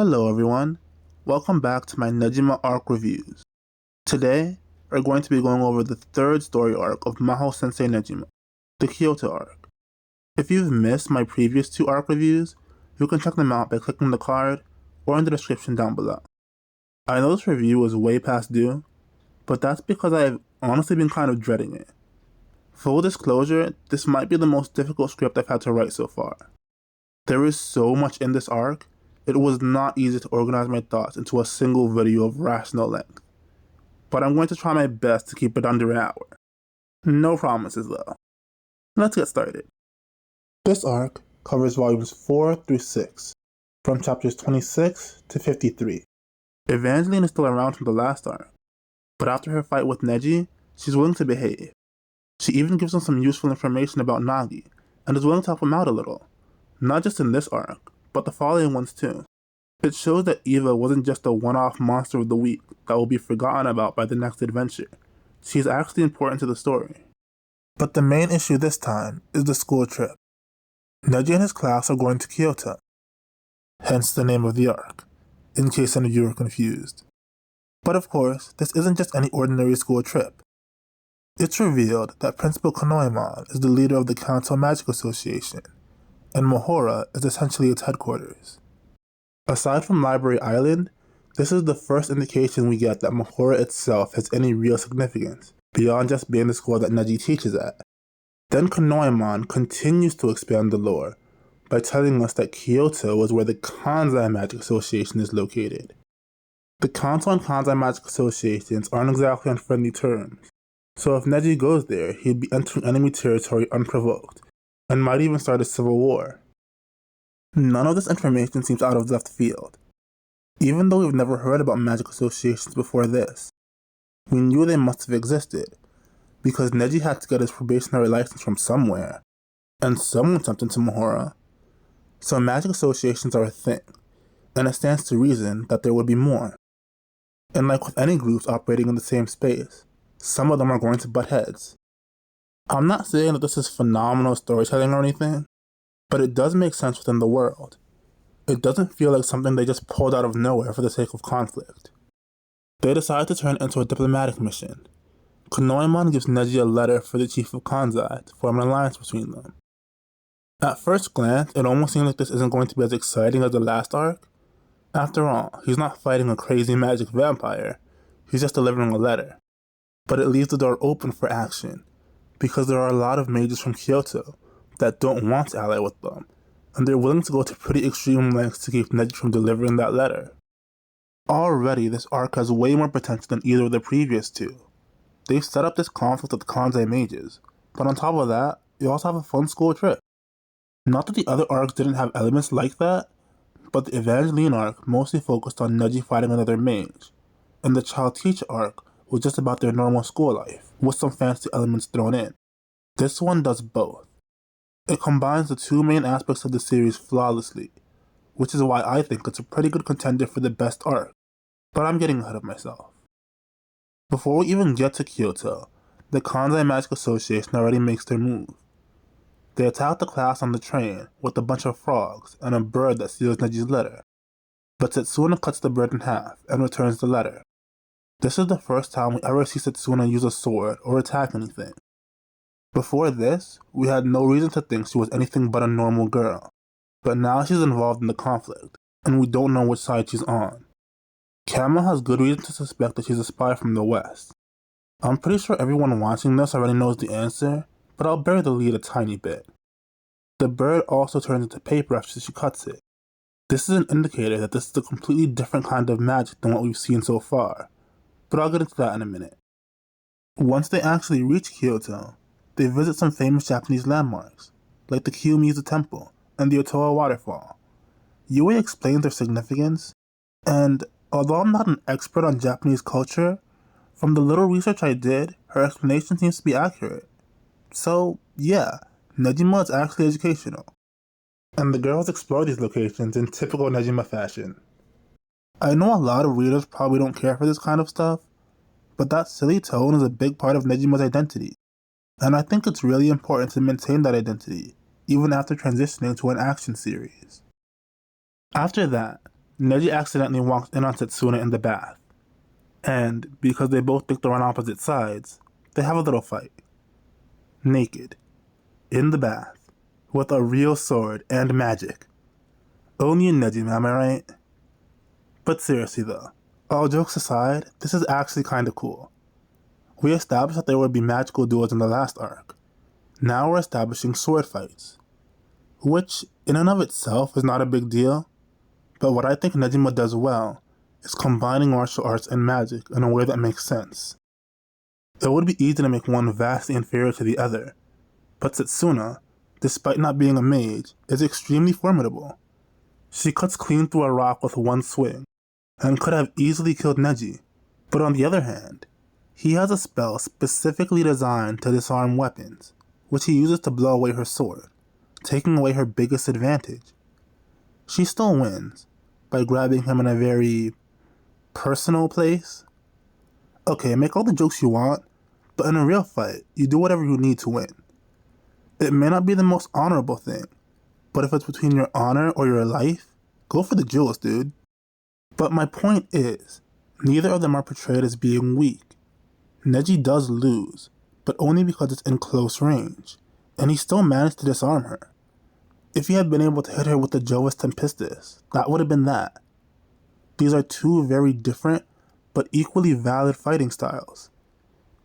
Hello everyone, welcome back to my Negima arc reviews. Today, we're going to be going over the third story arc of Mahou Sensei Negima, the Kyoto arc. If you've missed my previous two arc reviews, you can check them out by clicking the card or in the description down below. I know this review is way past due, but that's because I've honestly been kind of dreading it. Full disclosure, this might be the most difficult script I've had to write so far. There is so much in this arc, it was not easy to organize my thoughts into a single video of rational length. But I'm going to try my best to keep it under an hour. No promises though. Let's get started. This arc covers volumes 4 through 6, from chapters 26 to 53. Evangeline is still around from the last arc, but after her fight with Neji, she's willing to behave. She even gives him some useful information about Nagi, and is willing to help him out a little. Not just in this arc, but the following ones too. It shows that Eva wasn't just a one-off monster of the week that will be forgotten about by the next adventure. She's actually important to the story. But the main issue this time is the school trip. Neji and his class are going to Kyoto, hence the name of the arc, in case any of you are confused. But of course, this isn't just any ordinary school trip. It's revealed that Principal Konoemon is the leader of the Kantou Magic Association, and Mahou is essentially its headquarters. Aside from Library Island, this is the first indication we get that Mahou itself has any real significance, beyond just being the school that Neji teaches at. Then Konoemon continues to expand the lore by telling us that Kyoto is where the Kansai Magic Association is located. The Kantou and Kansai Magic Associations aren't exactly on friendly terms, so if Neji goes there, he'd be entering enemy territory unprovoked, and might even start a civil war. None of this information seems out of left field. Even though we've never heard about magic associations before this, we knew they must have existed, because Neji had to get his probationary license from somewhere, and someone sent him to Mahou. So magic associations are a thing, and it stands to reason that there would be more. And like with any groups operating in the same space, some of them are going to butt heads. I'm not saying that this is phenomenal storytelling or anything, but it does make sense within the world. It doesn't feel like something they just pulled out of nowhere for the sake of conflict. They decide to turn it into a diplomatic mission. Konoemon gives Neji a letter for the chief of Kansai to form an alliance between them. At first glance, it almost seems like this isn't going to be as exciting as the last arc. After all, he's not fighting a crazy magic vampire, he's just delivering a letter. But it leaves the door open for action, because there are a lot of mages from Kyoto that don't want to ally with them, and they're willing to go to pretty extreme lengths to keep Neji from delivering that letter. Already, this arc has way more potential than either of the previous two. They've set up this conflict with the Kansai mages, but on top of that, you also have a fun school trip. Not that the other arcs didn't have elements like that, but the Evangeline arc mostly focused on Neji fighting another mage, and the Child Teacher arc was just about their normal school life, with some fancy elements thrown in. This one does both. It combines the two main aspects of the series flawlessly, which is why I think it's a pretty good contender for the best arc, but I'm getting ahead of myself. Before we even get to Kyoto, the Kansai Magic Association already makes their move. They attack the class on the train with a bunch of frogs and a bird that steals Neji's letter, but Setsuna cuts the bird in half and returns the letter. This is the first time we ever see Setsuna use a sword or attack anything. Before this, we had no reason to think she was anything but a normal girl, but now she's involved in the conflict, and we don't know which side she's on. Kama has good reason to suspect that she's a spy from the West. I'm pretty sure everyone watching this already knows the answer, but I'll bury the lead a tiny bit. The bird also turns into paper after she cuts it. This is an indicator that this is a completely different kind of magic than what we've seen so far, but I'll get into that in a minute. Once they actually reach Kyoto, they visit some famous Japanese landmarks, like the Kiyomizu Temple and the Otoa Waterfall. Yui explains their significance, and although I'm not an expert on Japanese culture, from the little research I did, her explanation seems to be accurate. So, yeah, Negima is actually educational. And the girls explore these locations in typical Negima fashion. I know a lot of readers probably don't care for this kind of stuff, but that silly tone is a big part of Nejima's identity. And I think it's really important to maintain that identity, even after transitioning to an action series. After that, Neji accidentally walks in on Setsuna in the bath. And because they both think they're on opposite sides, they have a little fight. Naked. In the bath. With a real sword and magic. Only in Negima, am I right? But seriously though, all jokes aside, this is actually kinda cool. We established that there would be magical duels in the last arc. Now we're establishing sword fights. Which, in and of itself, is not a big deal, but what I think Negima does well is combining martial arts and magic in a way that makes sense. It would be easy to make one vastly inferior to the other, but Setsuna, despite not being a mage, is extremely formidable. She cuts clean through a rock with one swing, and could have easily killed Neji, but on the other hand, he has a spell specifically designed to disarm weapons, which he uses to blow away her sword, taking away her biggest advantage. She still wins, by grabbing him in a very personal place. Okay, make all the jokes you want, but in a real fight, you do whatever you need to win. It may not be the most honorable thing, but if it's between your honor or your life, go for the jewels, dude. But my point is, neither of them are portrayed as being weak. Neji does lose, but only because it's in close range, and he still managed to disarm her. If he had been able to hit her with the Jovis Tempistus, that would have been that. These are two very different, but equally valid fighting styles.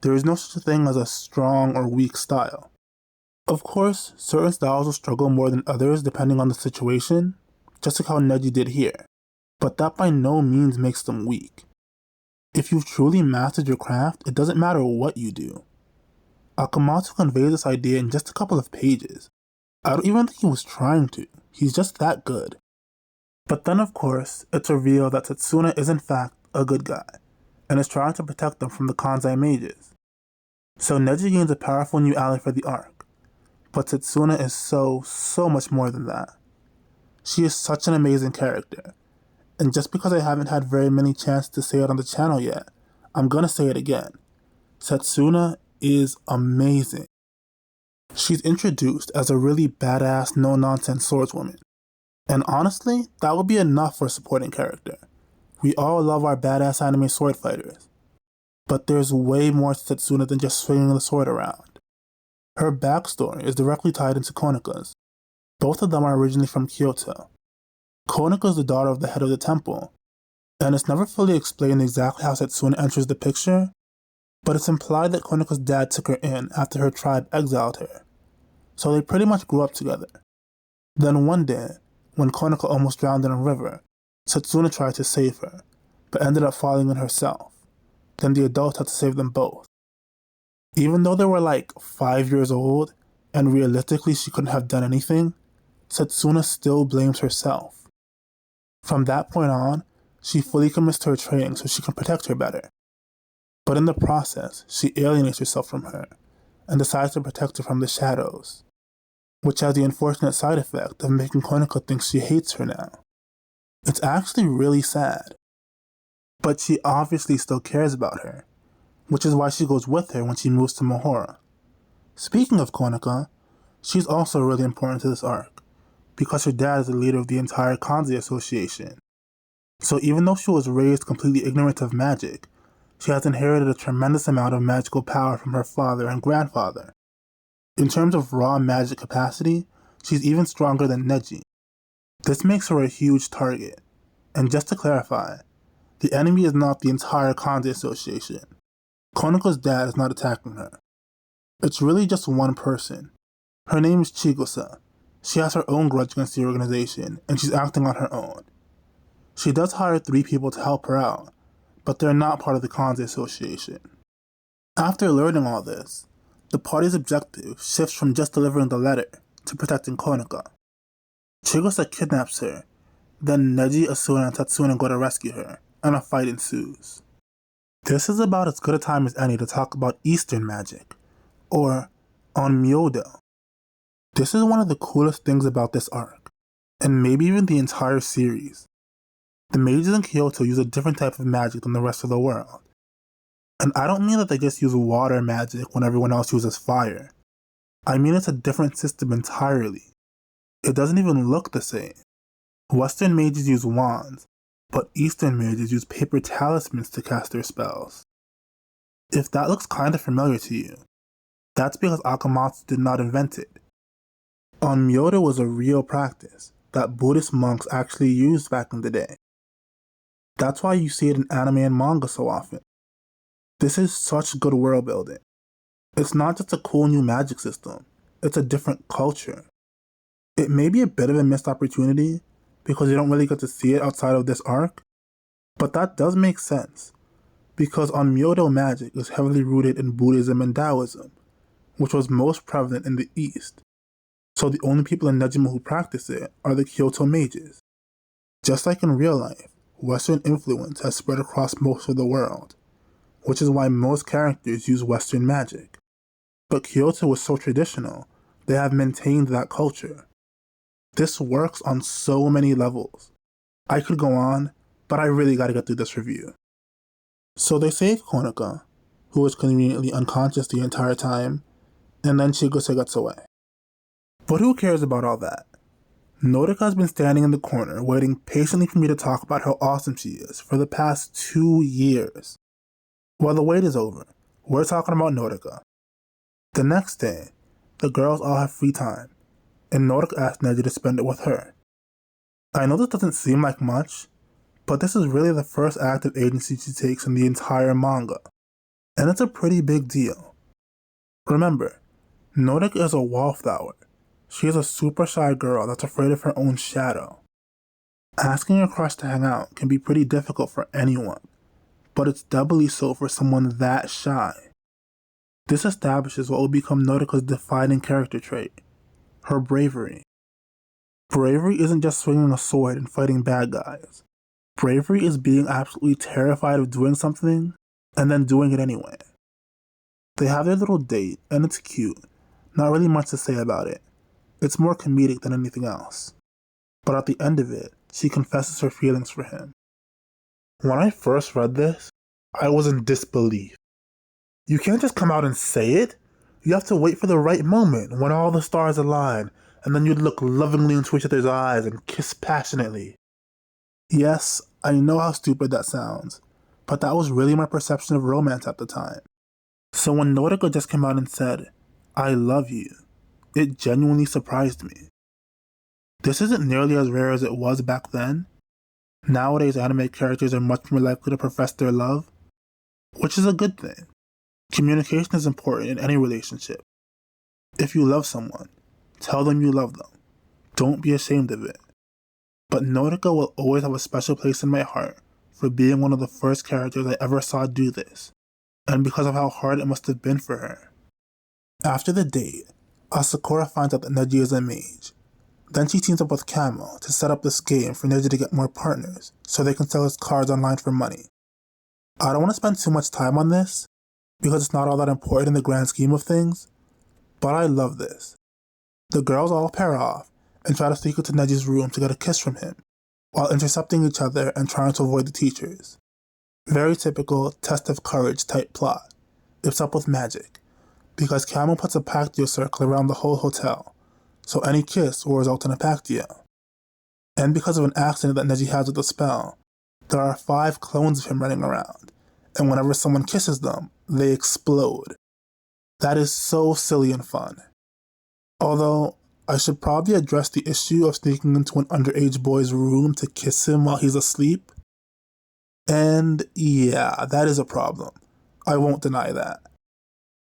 There is no such thing as a strong or weak style. Of course, certain styles will struggle more than others depending on the situation, just like how Neji did here, but that by no means makes them weak. If you've truly mastered your craft, it doesn't matter what you do. Akamatsu conveys this idea in just a couple of pages. I don't even think he was trying to, he's just that good. But then of course, it's revealed that Setsuna is in fact a good guy, and is trying to protect them from the Kansai mages. So Neji gains a powerful new ally for the arc, but Setsuna is so much more than that. She is such an amazing character, and just because I haven't had very many chances to say it on the channel yet, I'm gonna say it again. Setsuna is amazing. She's introduced as a really badass, no-nonsense swordswoman. And honestly, that would be enough for a supporting character. We all love our badass anime sword fighters. But there's way more to Setsuna than just swinging the sword around. Her backstory is directly tied into Konika's. Both of them are originally from Kyoto. Konika is the daughter of the head of the temple, and it's never fully explained exactly how Setsuna enters the picture, but it's implied that Konika's dad took her in after her tribe exiled her, so they pretty much grew up together. Then one day, when Konika almost drowned in a river, Setsuna tried to save her, but ended up falling in herself. Then the adults had to save them both. Even though they were like 5 years old, and realistically she couldn't have done anything, Setsuna still blames herself. From that point on, she fully commits to her training so she can protect her better. But in the process, she alienates herself from her, and decides to protect her from the shadows, which has the unfortunate side effect of making Konika think she hates her now. It's actually really sad. But she obviously still cares about her, which is why she goes with her when she moves to Mahou. Speaking of Konika, she's also really important to this arc, because her dad is the leader of the entire Kansai Association. So even though she was raised completely ignorant of magic, she has inherited a tremendous amount of magical power from her father and grandfather. In terms of raw magic capacity, she's even stronger than Neji. This makes her a huge target, and just to clarify, the enemy is not the entire Kansai Association. Konika's dad is not attacking her. It's really just one person. Her name is Chigusa. She has her own grudge against the organization, and she's acting on her own. She does hire 3 people to help her out, but they're not part of the Kansai Association. After learning all this, the party's objective shifts from just delivering the letter to protecting Konika. Chigusa kidnaps her, then Neji, Asuna, and Setsuna go to rescue her, and a fight ensues. This is about as good a time as any to talk about Eastern magic, or Onmyodo. This is one of the coolest things about this arc, and maybe even the entire series. The mages in Kyoto use a different type of magic than the rest of the world. And I don't mean that they just use water magic when everyone else uses fire. I mean it's a different system entirely. It doesn't even look the same. Western mages use wands, but Eastern mages use paper talismans to cast their spells. If that looks kinda familiar to you, that's because Akamatsu did not invent it. Onmyoto was a real practice that Buddhist monks actually used back in the day. That's why you see it in anime and manga so often. This is such good world building. It's not just a cool new magic system, it's a different culture. It may be a bit of a missed opportunity because you don't really get to see it outside of this arc, but that does make sense because Onmyoto magic is heavily rooted in Buddhism and Taoism, which was most prevalent in the East. So the only people in Negima who practice it are the Kyoto mages. Just like in real life, Western influence has spread across most of the world, which is why most characters use Western magic. But Kyoto is so traditional, they have maintained that culture. This works on so many levels. I could go on, but I really gotta get through this review. So they save Konoka, who is conveniently unconscious the entire time, and then Chigose gets away. But who cares about all that? Nodoka has been standing in the corner waiting patiently for me to talk about how awesome she is for the past 2 years. Well, the wait is over. We're talking about Nodoka. The next day, the girls all have free time, and Nodoka asks Neji to spend it with her. I know this doesn't seem like much, but this is really the first act of agency she takes in the entire manga, and it's a pretty big deal. Remember, Nodoka is a wallflower. She is a super shy girl that's afraid of her own shadow. Asking your crush to hang out can be pretty difficult for anyone, but it's doubly so for someone that shy. This establishes what will become Nodoka's defining character trait, her bravery. Bravery isn't just swinging a sword and fighting bad guys. Bravery is being absolutely terrified of doing something and then doing it anyway. They have their little date, and it's cute. Not really much to say about it. It's more comedic than anything else. But at the end of it, she confesses her feelings for him. When I first read this, I was in disbelief. You can't just come out and say it. You have to wait for the right moment when all the stars align, and then you'd look lovingly into each other's eyes and kiss passionately. Yes, I know how stupid that sounds, but that was really my perception of romance at the time. So when Nodoka just came out and said, "I love you," it genuinely surprised me. This isn't nearly as rare as it was back then. Nowadays, anime characters are much more likely to profess their love, which is a good thing. Communication is important in any relationship. If you love someone, tell them you love them. Don't be ashamed of it. But Nodoka will always have a special place in my heart for being one of the first characters I ever saw do this, and because of how hard it must have been for her. After the date, Asakura finds out that Neji is a mage. Then she teams up with Kamo to set up this game for Neji to get more partners, so they can sell his cards online for money. I don't want to spend too much time on this, because it's not all that important in the grand scheme of things, but I love this. The girls all pair off and try to sneak into Neji's room to get a kiss from him, while intercepting each other and trying to avoid the teachers. Very typical test of courage type plot, except with magic, because Kamo puts a Pactio circle around the whole hotel, so any kiss will result in a Pactio. And because of an accident that Neji has with the spell, there are 5 clones of him running around, and whenever someone kisses them, they explode. That is so silly and fun. Although, I should probably address the issue of sneaking into an underage boy's room to kiss him while he's asleep. And yeah, that is a problem. I won't deny that.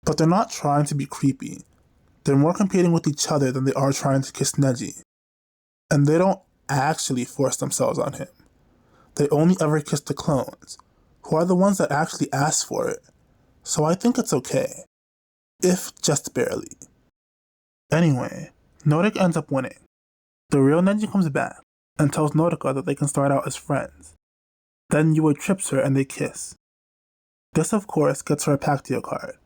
But they're not trying to be creepy. They're more competing with each other than they are trying to kiss Neji. And they don't actually force themselves on him. They only ever kiss the clones, who are the ones that actually ask for it. So I think it's okay. If just barely. Anyway, Nodoka ends up winning. The real Neji comes back and tells Nodoka that they can start out as friends. Then Yua trips her and they kiss. This, of course, gets her a Pactio card,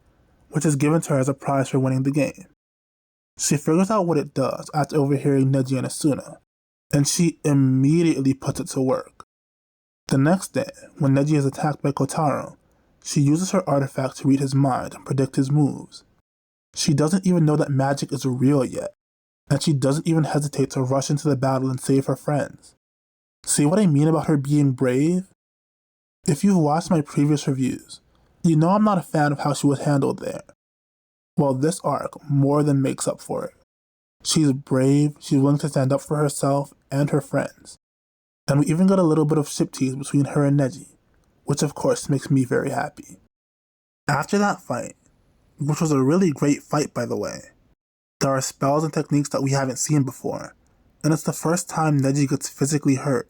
which is given to her as a prize for winning the game. She figures out what it does after overhearing Neji and Asuna, and she immediately puts it to work. The next day, when Neji is attacked by Kotaro, she uses her artifact to read his mind and predict his moves. She doesn't even know that magic is real yet, and she doesn't even hesitate to rush into the battle and save her friends. See what I mean about her being brave? If you've watched my previous reviews, you know I'm not a fan of how she was handled there. Well, this arc more than makes up for it. She's brave, she's willing to stand up for herself and her friends. And we even got a little bit of ship tease between her and Neji, which of course makes me very happy. After that fight, which was a really great fight by the way, there are spells and techniques that we haven't seen before, and it's the first time Neji gets physically hurt.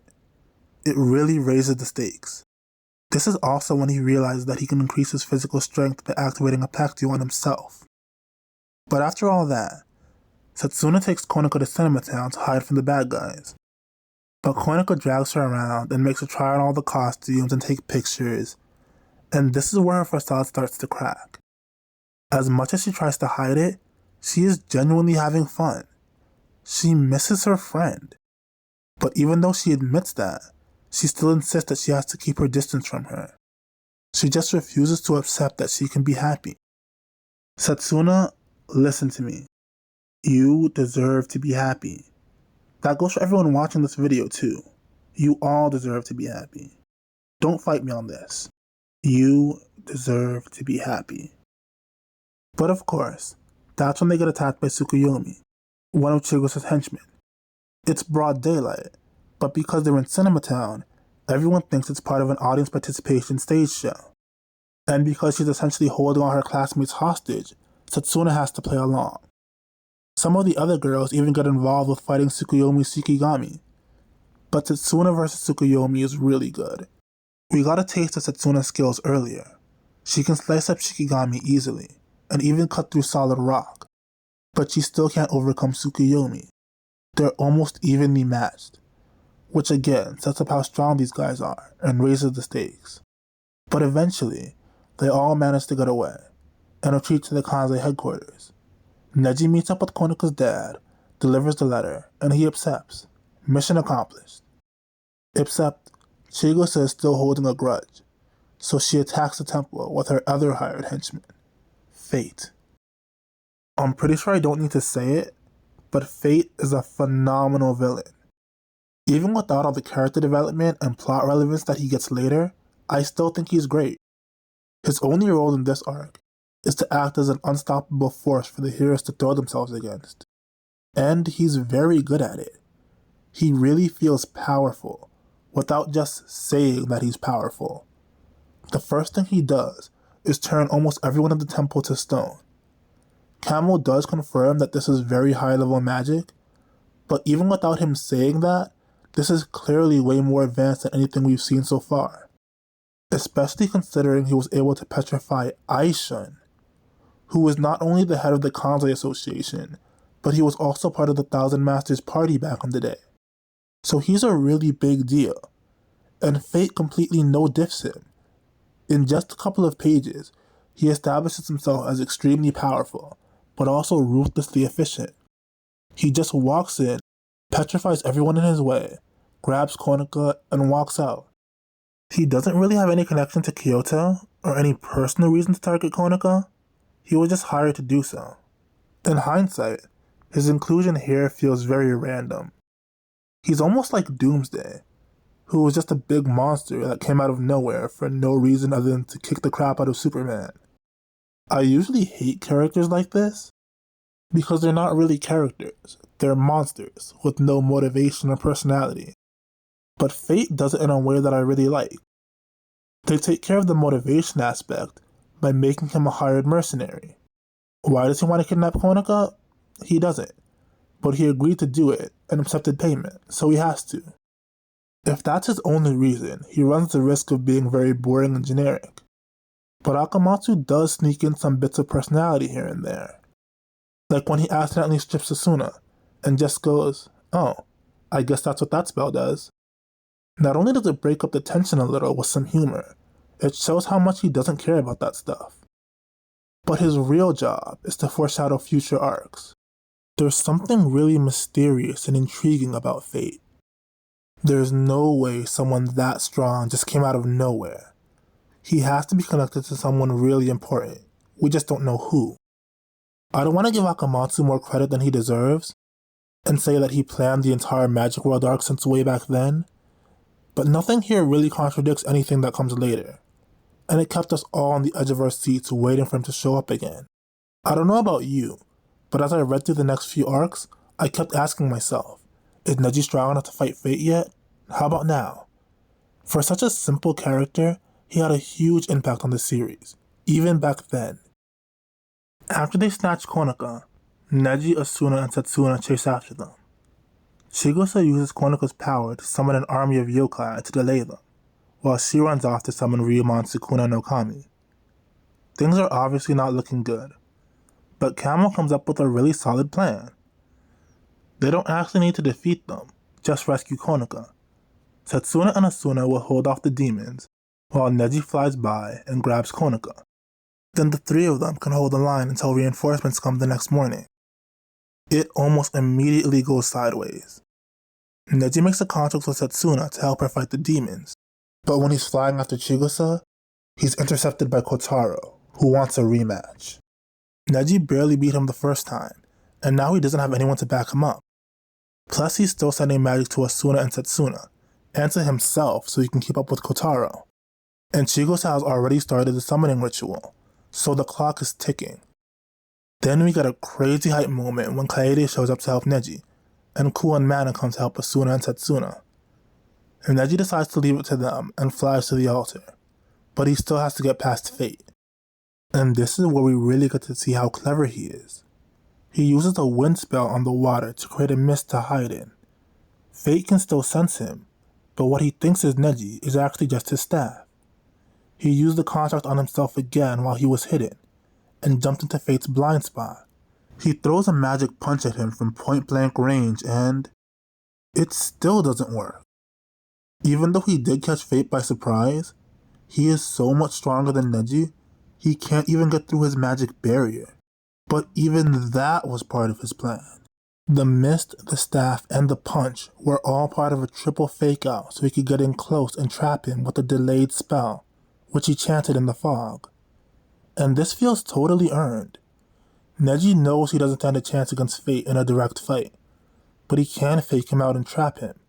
It really raises the stakes. This is also when he realizes that he can increase his physical strength by activating a Pactio on himself. But after all that, Setsuna takes Konaka to Cinema Town to hide from the bad guys. But Konaka drags her around and makes her try on all the costumes and take pictures, and this is where her facade starts to crack. As much as she tries to hide it, she is genuinely having fun. She misses her friend. But even though she admits that, she still insists that she has to keep her distance from her. She just refuses to accept that she can be happy. Setsuna, listen to me. You deserve to be happy. That goes for everyone watching this video too. You all deserve to be happy. Don't fight me on this. You deserve to be happy. But of course, that's when they get attacked by Tsukuyomi, one of Chigusa's henchmen. It's broad daylight, but because they're in Cinema Town, everyone thinks it's part of an audience participation stage show. And because she's essentially holding all her classmates hostage, Setsuna has to play along. Some of the other girls even get involved with fighting Tsukuyomi's Shikigami. But Setsuna vs Tsukuyomi is really good. We got a taste of Setsuna's skills earlier. She can slice up Shikigami easily, and even cut through solid rock. But she still can't overcome Tsukuyomi. They're almost evenly matched, which again sets up how strong these guys are and raises the stakes. But eventually, they all manage to get away, and retreat to the Kansai headquarters. Neji meets up with Konaka's dad, delivers the letter, and he accepts. Mission accomplished. Except, Chigusa is still holding a grudge, so she attacks the temple with her other hired henchman, Fate. I'm pretty sure I don't need to say it, but Fate is a phenomenal villain. Even without all the character development and plot relevance that he gets later, I still think he's great. His only role in this arc is to act as an unstoppable force for the heroes to throw themselves against. And he's very good at it. He really feels powerful, without just saying that he's powerful. The first thing he does is turn almost everyone in the temple to stone. Camel does confirm that this is very high-level magic, but even without him saying that, this is clearly way more advanced than anything we've seen so far. Especially considering he was able to petrify Aishun, who was not only the head of the Kansai Association, but he was also part of the Thousand Masters party back in the day. So he's a really big deal, and Fate completely no-diffs him. In just a couple of pages, he establishes himself as extremely powerful, but also ruthlessly efficient. He just walks in, petrifies everyone in his way, grabs Konaka, and walks out. He doesn't really have any connection to Kyoto, or any personal reason to target Konaka. He was just hired to do so. In hindsight, his inclusion here feels very random. He's almost like Doomsday, who was just a big monster that came out of nowhere for no reason other than to kick the crap out of Superman. I usually hate characters like this, because they're not really characters, they're monsters with no motivation or personality. But Fate does it in a way that I really like. They take care of the motivation aspect by making him a hired mercenary. Why does he want to kidnap Konaka? He doesn't, but he agreed to do it and accepted payment, so he has to. If that's his only reason, he runs the risk of being very boring and generic. But Akamatsu does sneak in some bits of personality here and there. Like when he accidentally strips Setsuna, and just goes, "Oh, I guess that's what that spell does." Not only does it break up the tension a little with some humor, it shows how much he doesn't care about that stuff. But his real job is to foreshadow future arcs. There's something really mysterious and intriguing about Fate. There's no way someone that strong just came out of nowhere. He has to be connected to someone really important. We just don't know who. I don't want to give Akamatsu more credit than he deserves, and say that he planned the entire Magic World arc since way back then, But nothing here really contradicts anything that comes later, and it kept us all on the edge of our seats waiting for him to show up again. I don't know about you, but as I read through the next few arcs, I kept asking myself, is Neji strong enough to fight Fate yet? How about now? For such a simple character, he had a huge impact on the series, even back then. After they snatch Konoka, Neji, Asuna, and Setsuna chase after them. Chigusa uses Konoka's power to summon an army of yokai to delay them, while she runs off to summon Ryumon Sukuna no Kami. Things are obviously not looking good, but Camel comes up with a really solid plan. They don't actually need to defeat them, just rescue Konoka. Setsuna and Asuna will hold off the demons, while Neji flies by and grabs Konoka. Then the three of them can hold the line until reinforcements come the next morning. It almost immediately goes sideways. Neji makes a contract with Setsuna to help her fight the demons, but when he's flying after Chigusa, he's intercepted by Kotaro, who wants a rematch. Neji barely beat him the first time, and now he doesn't have anyone to back him up. Plus he's still sending magic to Asuna and Setsuna, and to himself so he can keep up with Kotaro. And Chigusa has already started the summoning ritual, so the clock is ticking. Then we get a crazy hype moment when Kaede shows up to help Neji, and Ku and Mana come to help Asuna and Setsuna. And Neji decides to leave it to them and flies to the altar, but he still has to get past Fate. And this is where we really get to see how clever he is. He uses a wind spell on the water to create a mist to hide in. Fate can still sense him, but what he thinks is Neji is actually just his staff. He used the contract on himself again while he was hidden, and jumped into Fate's blind spot. He throws a magic punch at him from point blank range and it still doesn't work. Even though he did catch Fate by surprise, he is so much stronger than Neji, he can't even get through his magic barrier. But even that was part of his plan. The mist, the staff, and the punch were all part of a triple fake out so he could get in close and trap him with a delayed spell, which he chanted in the fog. And this feels totally earned. Neji knows he doesn't stand a chance against Fate in a direct fight, but he can fake him out and trap him,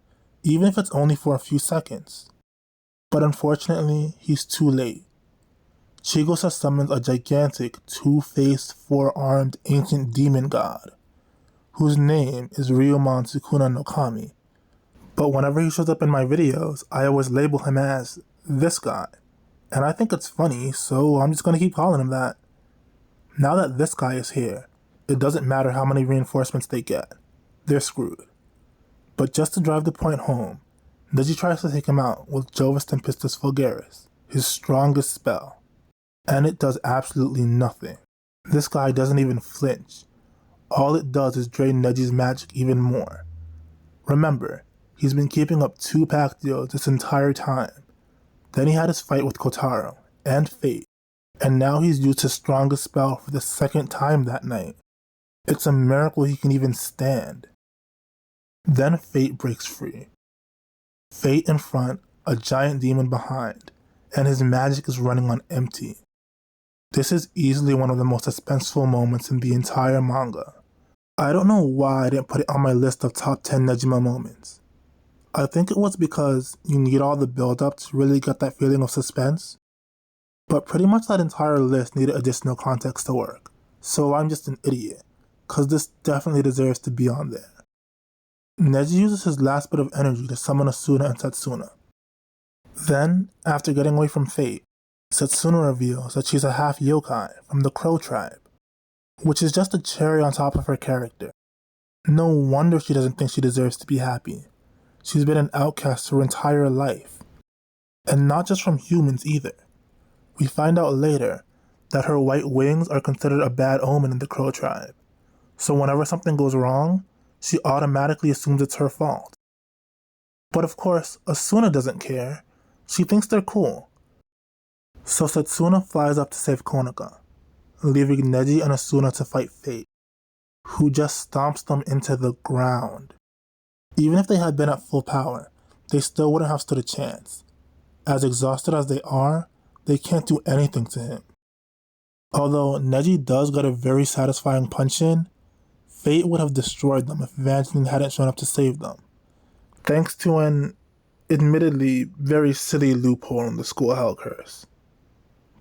even if it's only for a few seconds. But unfortunately, he's too late. Chigusa summons a gigantic, two-faced, four-armed ancient demon god, whose name is Ryumon Sukuna no Kami. But whenever he shows up in my videos, I always label him as this guy. And I think it's funny, so I'm just going to keep calling him that. Now that this guy is here, it doesn't matter how many reinforcements they get. They're screwed. But just to drive the point home, Neji tries to take him out with Jovis Tempistus Vulgaris, his strongest spell. And it does absolutely nothing. This guy doesn't even flinch. All it does is drain Neji's magic even more. Remember, he's been keeping up 2-pack deals this entire time. Then he had his fight with Kotaro and Fate, and now he's used his strongest spell for the second time that night. It's a miracle he can even stand. Then Fate breaks free. Fate in front, a giant demon behind, and his magic is running on empty. This is easily one of the most suspenseful moments in the entire manga. I don't know why I didn't put it on my list of top 10 Negima moments. I think it was because you need all the build-up to really get that feeling of suspense. But pretty much that entire list needed additional context to work. So I'm just an idiot, cause this definitely deserves to be on there. Neji uses his last bit of energy to summon Asuna and Setsuna. Then, after getting away from Fate, Setsuna reveals that she's a half yokai from the Crow tribe, which is just a cherry on top of her character. No wonder she doesn't think she deserves to be happy. She's been an outcast her entire life. And not just from humans either. We find out later that her white wings are considered a bad omen in the Crow tribe. So whenever something goes wrong, she automatically assumes it's her fault. But of course, Asuna doesn't care. She thinks they're cool. So Setsuna flies up to save Konoka, leaving Neji and Asuna to fight Fate, who just stomps them into the ground. Even if they had been at full power, they still wouldn't have stood a chance. As exhausted as they are, they can't do anything to him. Although Neji does get a very satisfying punch in, Fate would have destroyed them if Evangeline hadn't shown up to save them, thanks to an admittedly very silly loophole in the school hell curse.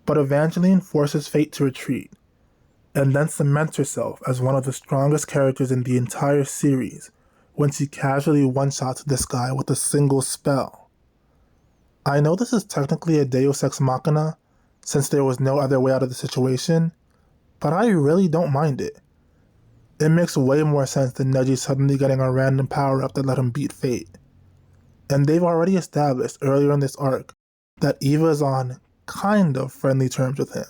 But Evangeline forces Fate to retreat, and then cements herself as one of the strongest characters in the entire series when she casually one-shots this guy with a single spell. I know this is technically a Deus Ex Machina, since there was no other way out of the situation, but I really don't mind it. It makes way more sense than Neji suddenly getting a random power-up that let him beat Fate. And they've already established earlier in this arc that Eva is on kind of friendly terms with him.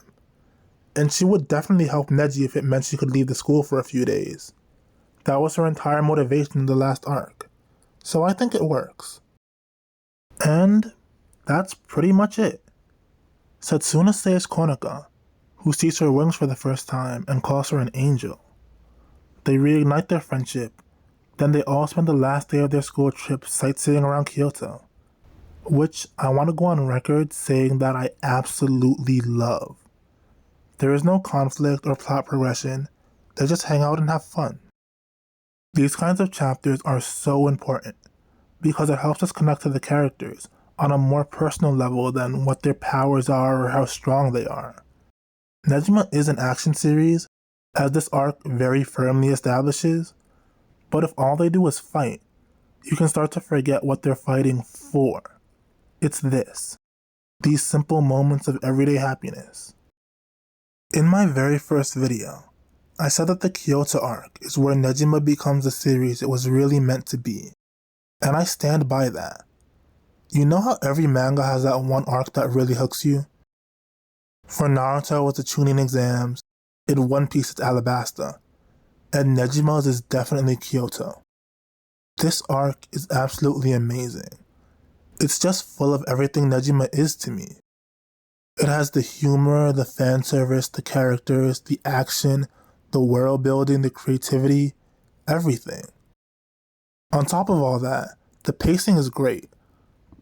And she would definitely help Neji if it meant she could leave the school for a few days. That was her entire motivation in the last arc. So I think it works. And that's pretty much it. Setsuna saves Konoka, who sees her wings for the first time and calls her an angel. They reignite their friendship, then they all spend the last day of their school trip sightseeing around Kyoto, which I want to go on record saying that I absolutely love. There is no conflict or plot progression, they just hang out and have fun. These kinds of chapters are so important because it helps us connect to the characters on a more personal level than what their powers are or how strong they are. Negima is an action series, as this arc very firmly establishes, but if all they do is fight, you can start to forget what they're fighting for. It's this, these simple moments of everyday happiness. In my very first video, I said that the Kyoto arc is where Negima becomes the series it was really meant to be, and I stand by that. You know how every manga has that one arc that really hooks you? For Naruto it's the Chunin exams, in One Piece it's Alabasta, and Nejima's is definitely Kyoto. This arc is absolutely amazing. It's just full of everything Negima is to me. It has the humor, the fan service, the characters, the action, the world building, the creativity, everything. On top of all that, the pacing is great.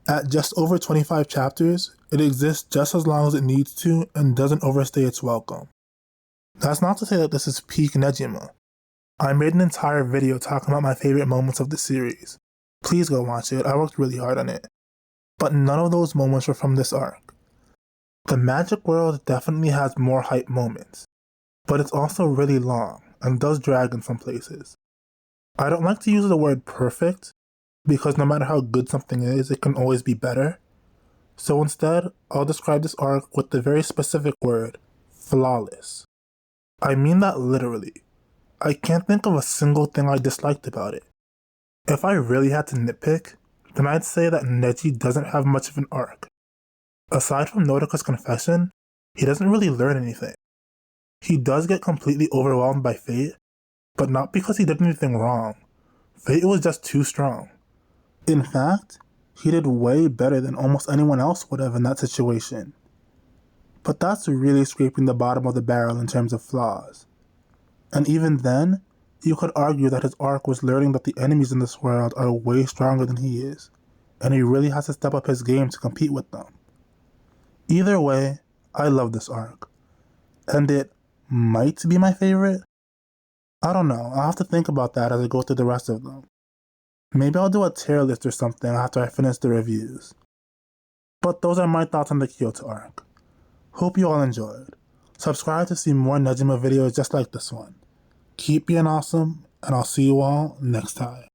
At just over 25 chapters, it exists just as long as it needs to and doesn't overstay its welcome. That's not to say that this is peak Negima. I made an entire video talking about my favorite moments of the series. Please go watch it, I worked really hard on it. But none of those moments were from this arc. The Magic World definitely has more hype moments, but it's also really long and does drag in some places. I don't like to use the word perfect, because no matter how good something is, it can always be better. So instead, I'll describe this arc with the very specific word, flawless. I mean that literally. I can't think of a single thing I disliked about it. If I really had to nitpick, then I'd say that Neji doesn't have much of an arc. Aside from Nodoka's confession, he doesn't really learn anything. He does get completely overwhelmed by Fate, but not because he did anything wrong. Fate was just too strong. In fact, he did way better than almost anyone else would have in that situation. But that's really scraping the bottom of the barrel in terms of flaws. And even then, you could argue that his arc was learning that the enemies in this world are way stronger than he is, and he really has to step up his game to compete with them. Either way, I love this arc. And it might be my favorite? I don't know, I'll have to think about that as I go through the rest of them. Maybe I'll do a tier list or something after I finish the reviews. But those are my thoughts on the Kyoto arc. Hope you all enjoyed. Subscribe to see more Negima videos just like this one. Keep being awesome, and I'll see you all next time.